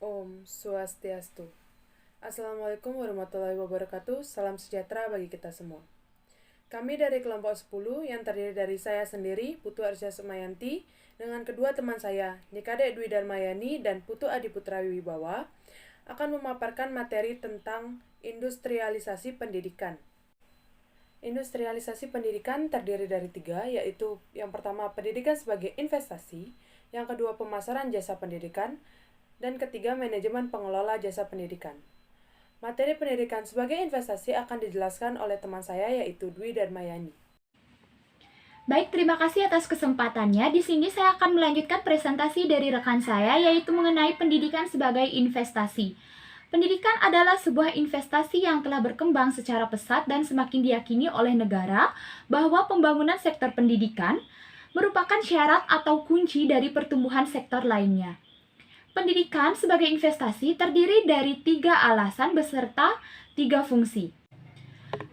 Om Swastiastu. Assalamualaikum warahmatullahi wabarakatuh. Salam sejahtera bagi kita semua. Kami dari kelompok 10 yang terdiri dari saya sendiri, Putu Arsya Semayanti, dengan kedua teman saya, Nikade Dwi Darmayani dan Putu Adiputra Wibawa, akan memaparkan materi tentang industrialisasi pendidikan. Industrialisasi pendidikan terdiri dari 3, yaitu yang pertama pendidikan sebagai investasi, yang kedua pemasaran jasa pendidikan, dan ketiga manajemen pengelola jasa pendidikan. Materi pendidikan sebagai investasi akan dijelaskan oleh teman saya yaitu Dwi Darmayani. Baik, terima kasih atas kesempatannya. Di sini saya akan melanjutkan presentasi dari rekan saya, yaitu mengenai pendidikan sebagai investasi. Pendidikan adalah sebuah investasi yang telah berkembang secara pesat dan semakin diyakini oleh negara bahwa pembangunan sektor pendidikan merupakan syarat atau kunci dari pertumbuhan sektor lainnya. Pendidikan sebagai investasi terdiri dari 3 alasan beserta 3 fungsi.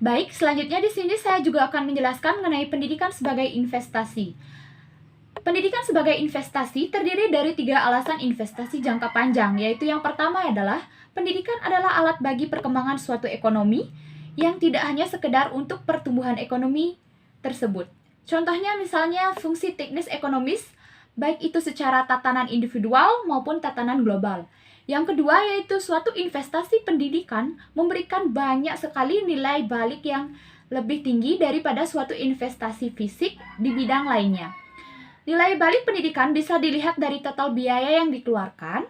Baik, selanjutnya di sini saya juga akan menjelaskan mengenai pendidikan sebagai investasi. Pendidikan sebagai investasi terdiri dari 3 alasan investasi jangka panjang, yaitu yang pertama adalah pendidikan adalah alat bagi perkembangan suatu ekonomi yang tidak hanya sekedar untuk pertumbuhan ekonomi tersebut. Contohnya misalnya fungsi teknis ekonomis, baik itu secara tatanan individual maupun tatanan global. Yang kedua yaitu suatu investasi pendidikan memberikan banyak sekali nilai balik yang lebih tinggi daripada suatu investasi fisik di bidang lainnya. Nilai balik pendidikan bisa dilihat dari total biaya yang dikeluarkan,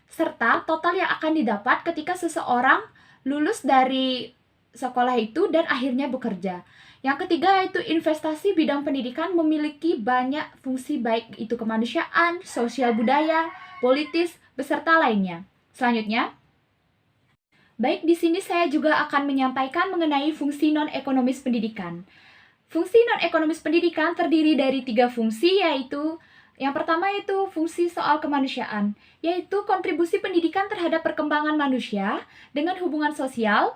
serta total yang akan didapat ketika seseorang lulus dari sekolah itu dan akhirnya bekerja. Yang ketiga yaitu investasi bidang pendidikan memiliki banyak fungsi baik itu kemanusiaan, sosial budaya, politis, beserta lainnya. Selanjutnya, baik di sini saya juga akan menyampaikan mengenai fungsi non-ekonomis pendidikan. Fungsi non-ekonomis pendidikan terdiri dari 3 fungsi, yaitu yang pertama yaitu fungsi soal kemanusiaan, yaitu kontribusi pendidikan terhadap perkembangan manusia dengan hubungan sosial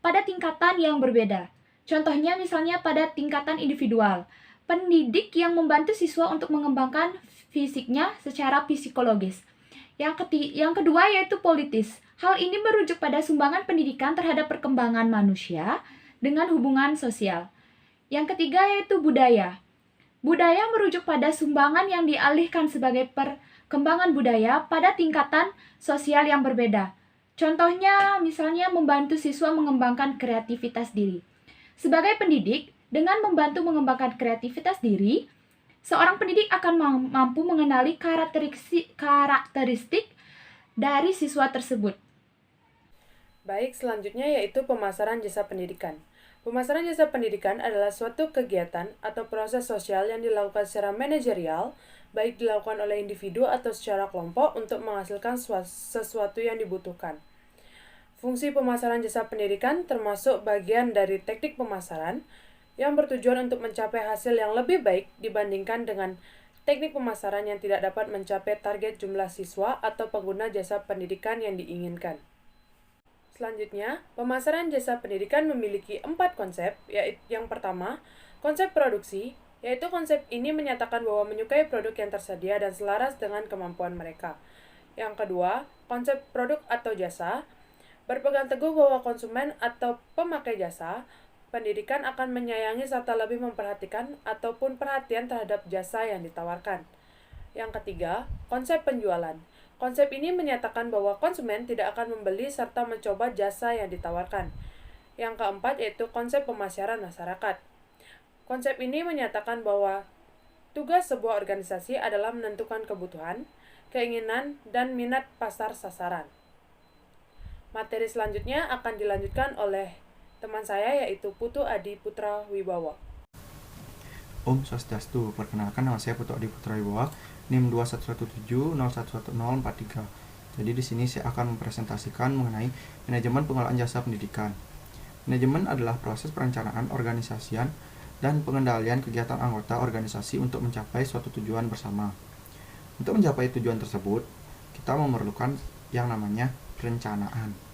pada tingkatan yang berbeda. Contohnya misalnya pada tingkatan individual, pendidik yang membantu siswa untuk mengembangkan fisiknya secara psikologis. Yang kedua yaitu politis. Hal ini merujuk pada sumbangan pendidikan terhadap perkembangan manusia dengan hubungan sosial. Yang ketiga yaitu budaya. Budaya merujuk pada sumbangan yang dialihkan sebagai perkembangan budaya pada tingkatan sosial yang berbeda. Contohnya misalnya membantu siswa mengembangkan kreativitas diri. Sebagai pendidik, dengan membantu mengembangkan kreativitas diri, seorang pendidik akan mampu mengenali karakteristik dari siswa tersebut. Baik, selanjutnya yaitu pemasaran jasa pendidikan. Pemasaran jasa pendidikan adalah suatu kegiatan atau proses sosial yang dilakukan secara manajerial, baik dilakukan oleh individu atau secara kelompok untuk menghasilkan sesuatu yang dibutuhkan. Fungsi pemasaran jasa pendidikan termasuk bagian dari teknik pemasaran yang bertujuan untuk mencapai hasil yang lebih baik dibandingkan dengan teknik pemasaran yang tidak dapat mencapai target jumlah siswa atau pengguna jasa pendidikan yang diinginkan. Selanjutnya, pemasaran jasa pendidikan memiliki 4 konsep, yaitu yang pertama, konsep produksi, yaitu konsep ini menyatakan bahwa menyukai produk yang tersedia dan selaras dengan kemampuan mereka. Yang kedua, konsep produk atau jasa, berpegang teguh bahwa konsumen atau pemakai jasa pendidikan akan menyayangi serta lebih memperhatikan ataupun perhatian terhadap jasa yang ditawarkan. Yang ketiga, konsep penjualan. Konsep ini menyatakan bahwa konsumen tidak akan membeli serta mencoba jasa yang ditawarkan. Yang keempat yaitu konsep pemasaran masyarakat. Konsep ini menyatakan bahwa tugas sebuah organisasi adalah menentukan kebutuhan, keinginan, dan minat pasar sasaran. Materi selanjutnya akan dilanjutkan oleh teman saya yaitu Putu Adiputra Wibawa. Om Swastiastu, perkenalkan nama saya Putu Adiputra Wibawa, NIM 2117011043. Jadi di sini saya akan mempresentasikan mengenai manajemen pengelolaan jasa pendidikan. Manajemen adalah proses perencanaan, organisasian, dan pengendalian kegiatan anggota organisasi untuk mencapai suatu tujuan bersama. Untuk mencapai tujuan tersebut, kita memerlukan yang namanya perencanaan.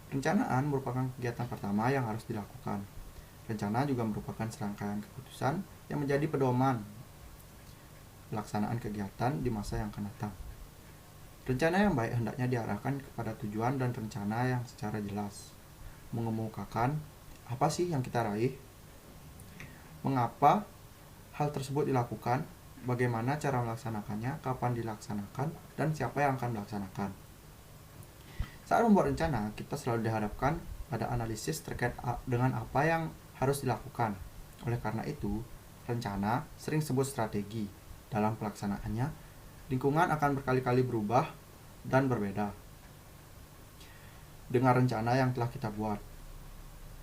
Perencanaan merupakan kegiatan pertama yang harus dilakukan. Rencana juga merupakan serangkaian keputusan yang menjadi pedoman pelaksanaan kegiatan di masa yang akan datang. Rencana yang baik hendaknya diarahkan kepada tujuan dan rencana yang secara jelas, mengemukakan apa sih yang kita raih, mengapa hal tersebut dilakukan, bagaimana cara melaksanakannya, kapan dilaksanakan, dan siapa yang akan melaksanakan. Saat membuat rencana, kita selalu dihadapkan pada analisis terkait dengan apa yang harus dilakukan. Oleh karena itu, rencana sering disebut strategi. Dalam pelaksanaannya, lingkungan akan berkali-kali berubah dan berbeda dengan rencana yang telah kita buat.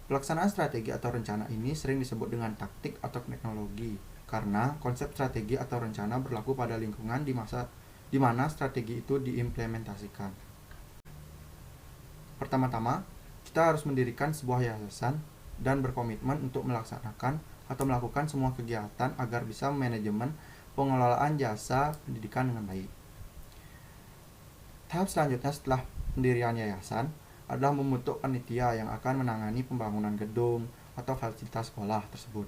Pelaksanaan strategi atau rencana ini sering disebut dengan taktik atau teknologi, karena konsep strategi atau rencana berlaku pada lingkungan di mana strategi itu diimplementasikan. Pertama-tama, kita harus mendirikan sebuah yayasan dan berkomitmen untuk melaksanakan atau melakukan semua kegiatan agar bisa manajemen pengelolaan jasa pendidikan dengan baik. Tahap selanjutnya setelah pendirian yayasan adalah membentuk panitia yang akan menangani pembangunan gedung atau fasilitas sekolah tersebut.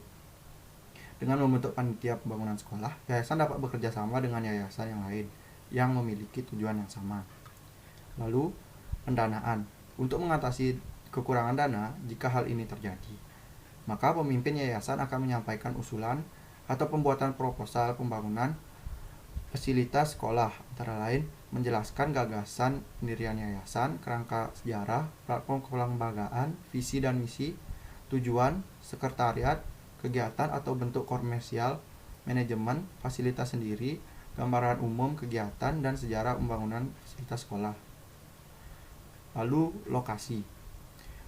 Dengan membentuk panitia pembangunan sekolah, yayasan dapat bekerja sama dengan yayasan yang lain yang memiliki tujuan yang sama. Lalu, pendanaan. Untuk mengatasi kekurangan dana jika hal ini terjadi, maka pemimpin yayasan akan menyampaikan usulan atau pembuatan proposal pembangunan fasilitas sekolah, antara lain menjelaskan gagasan pendirian yayasan, kerangka sejarah, platform kelembagaan, visi dan misi, tujuan, sekretariat, kegiatan atau bentuk komersial, manajemen, fasilitas sendiri, gambaran umum kegiatan dan sejarah pembangunan fasilitas sekolah. Lalu lokasi.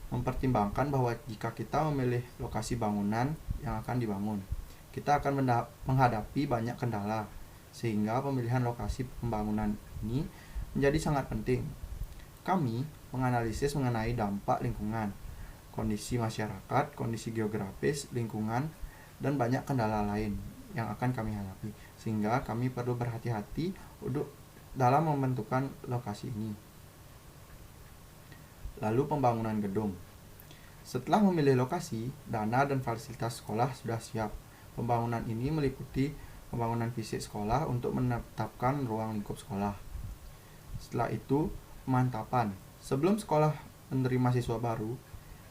Mempertimbangkan bahwa jika kita memilih lokasi bangunan yang akan dibangun, kita akan menghadapi banyak kendala, sehingga pemilihan lokasi pembangunan ini menjadi sangat penting. Kami menganalisis mengenai dampak lingkungan, kondisi masyarakat, kondisi geografis, lingkungan, dan banyak kendala lain yang akan kami hadapi, sehingga kami perlu berhati-hati dalam membentukkan lokasi ini. Lalu pembangunan gedung. Setelah memilih lokasi, dana dan fasilitas sekolah sudah siap. Pembangunan ini meliputi pembangunan fisik sekolah untuk menetapkan ruang lingkup sekolah. Setelah itu, pemantapan. Sebelum sekolah menerima siswa baru,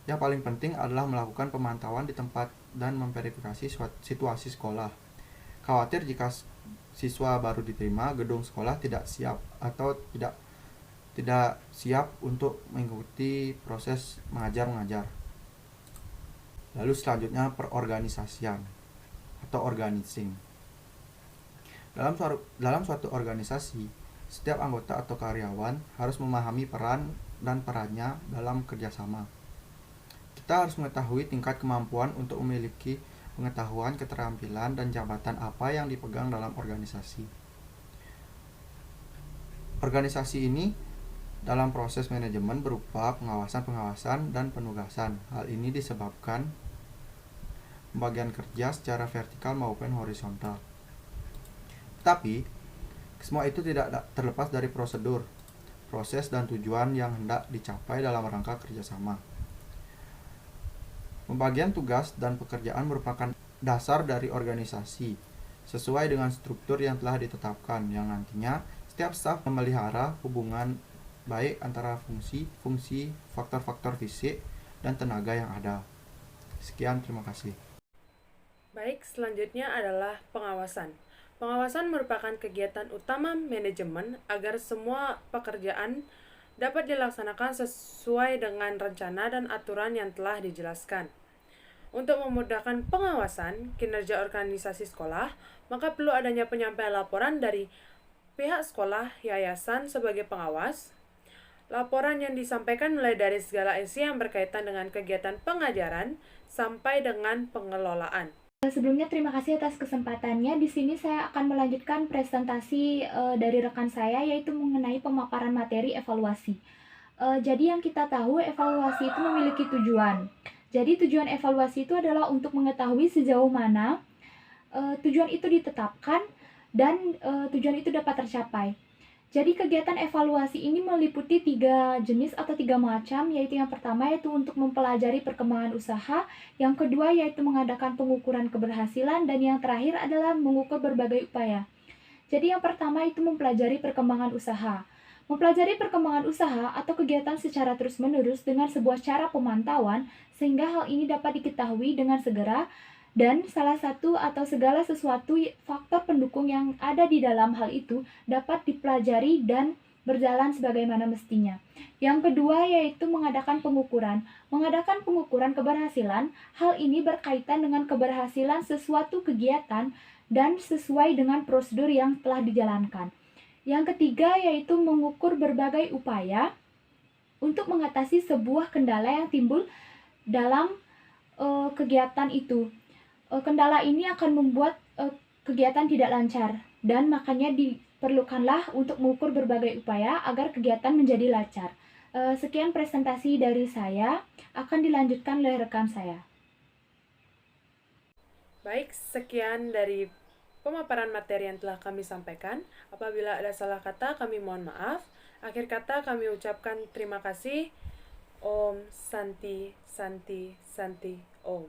yang paling penting adalah melakukan pemantauan di tempat dan memverifikasi situasi sekolah. Khawatir jika siswa baru diterima, gedung sekolah tidak siap atau tidak siap untuk mengikuti proses mengajar. Lalu selanjutnya perorganisasian atau organizing. Dalam suatu organisasi, setiap anggota atau karyawan harus memahami peran dan perannya dalam kerjasama. Kita harus mengetahui tingkat kemampuan untuk memiliki pengetahuan, keterampilan, dan jabatan apa yang dipegang dalam organisasi. Organisasi ini dalam proses manajemen berupa pengawasan dan penugasan. Hal ini disebabkan pembagian kerja secara vertikal maupun horizontal. Tapi, semua itu tidak terlepas dari prosedur, proses dan tujuan yang hendak dicapai dalam rangka kerjasama. Pembagian tugas dan pekerjaan merupakan dasar dari organisasi, sesuai dengan struktur yang telah ditetapkan, yang nantinya setiap staf memelihara hubungan baik antara fungsi, faktor-faktor fisik, dan tenaga yang ada. Sekian, terima kasih. Baik, selanjutnya adalah pengawasan. Pengawasan merupakan kegiatan utama manajemen agar semua pekerjaan dapat dilaksanakan sesuai dengan rencana dan aturan yang telah dijelaskan. Untuk memudahkan pengawasan kinerja organisasi sekolah, maka perlu adanya penyampaian laporan dari pihak sekolah, yayasan sebagai pengawas. Laporan yang disampaikan mulai dari segala isi yang berkaitan dengan kegiatan pengajaran sampai dengan pengelolaan. Sebelumnya terima kasih atas kesempatannya. Di sini saya akan melanjutkan presentasi dari rekan saya, yaitu mengenai pemaparan materi evaluasi. Jadi yang kita tahu, evaluasi itu memiliki tujuan. Jadi tujuan evaluasi itu adalah untuk mengetahui sejauh mana tujuan itu ditetapkan dan tujuan itu dapat tercapai. Jadi kegiatan evaluasi ini meliputi 3 jenis atau 3 macam, yaitu yang pertama yaitu untuk mempelajari perkembangan usaha, yang kedua yaitu mengadakan pengukuran keberhasilan, dan yang terakhir adalah mengukur berbagai upaya. Jadi yang pertama itu mempelajari perkembangan usaha. Mempelajari perkembangan usaha atau kegiatan secara terus-menerus dengan sebuah cara pemantauan sehingga hal ini dapat diketahui dengan segera dan salah satu atau segala sesuatu faktor pendukung yang ada di dalam hal itu dapat dipelajari dan berjalan sebagaimana mestinya. Yang kedua yaitu mengadakan pengukuran. Mengadakan pengukuran keberhasilan, hal ini berkaitan dengan keberhasilan sesuatu kegiatan dan sesuai dengan prosedur yang telah dijalankan. Yang ketiga yaitu mengukur berbagai upaya untuk mengatasi sebuah kendala yang timbul dalam kegiatan itu. Kendala ini akan membuat kegiatan tidak lancar dan makanya diperlukanlah untuk mengukur berbagai upaya agar kegiatan menjadi lancar. Sekian presentasi dari saya, akan dilanjutkan oleh rekan saya. Baik, sekian dari pemaparan materi yang telah kami sampaikan. Apabila ada salah kata, kami mohon maaf. Akhir kata kami ucapkan terima kasih. Om Santi Santi Santi Om.